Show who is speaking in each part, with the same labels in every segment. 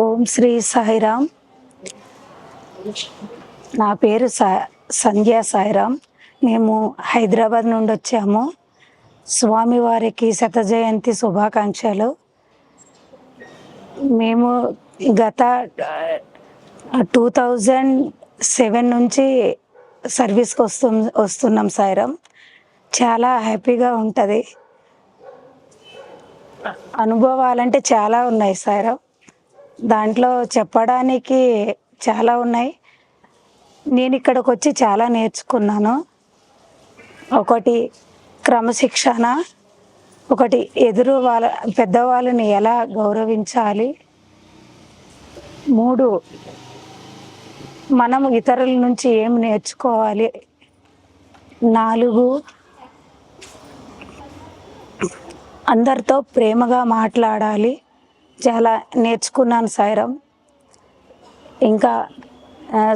Speaker 1: ఓం శ్రీ సాయిరామ్. నా పేరు సంధ్యా సాయిరామ్. మేము హైదరాబాద్ నుండి వచ్చాము. స్వామివారికి శత జయంతి శుభాకాంక్షలు. మేము గత 2007 నుంచి సర్వీస్కి వస్తున్నాం సాయిరామ్. చాలా హ్యాపీగా ఉంటుంది. అనుభవాలంటే చాలా ఉన్నాయి సాయిరామ్. దాంట్లో చెప్పడానికి చాలా ఉన్నాయి. నేను ఇక్కడికి వచ్చి చాలా నేర్చుకున్నాను. ఒకటి క్రమశిక్షణ, ఒకటి ఎదురు పెద్దవాళ్ళని ఎలా గౌరవించాలి, 3 మనం ఇతరుల నుంచి ఏం నేర్చుకోవాలి, 4 అందరితో ప్రేమగా మాట్లాడాలి. చాలా నేర్చుకున్నాను సాయిరామ్. ఇంకా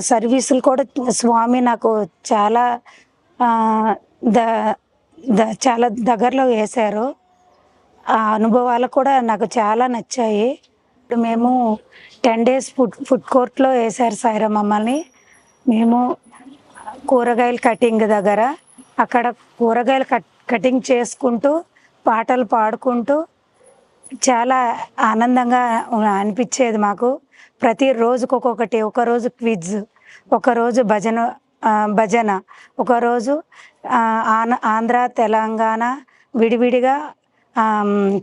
Speaker 1: సర్వీసులు కూడా స్వామి నాకు చాలా చాలా దగ్గరలో వేశారు. ఆ అనుభవాలు కూడా నాకు చాలా నచ్చాయి. ఇప్పుడు మేము 10 days ఫుడ్ కోర్ట్లో వేశారు సాయిరామ్ మమ్మల్ని. మేము కూరగాయలు కటింగ్ దగ్గర అక్కడ కూరగాయలు కటింగ్ చేసుకుంటూ పాటలు పాడుకుంటూ చాలా ఆనందంగా అనిపించేది మాకు. ప్రతిరోజుకి ఒక్కొక్కటి, ఒకరోజు క్విజ్, ఒకరోజు భజన, ఒకరోజు ఆంధ్ర తెలంగాణ విడివిడిగా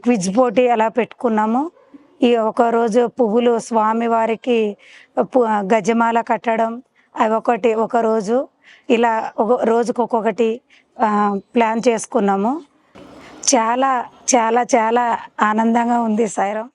Speaker 1: క్విజ్ పోటీ అలా పెట్టుకున్నాము. ఈ ఒకరోజు పువ్వులు స్వామివారికి గజమాల కట్టడం అవి ఒకరోజు ఇలా రోజుకి ఒక్కొక్కటి ప్లాన్ చేసుకున్నాము. చాలా చాలా చాలా ఆనందంగా ఉంది సాయిరామ్.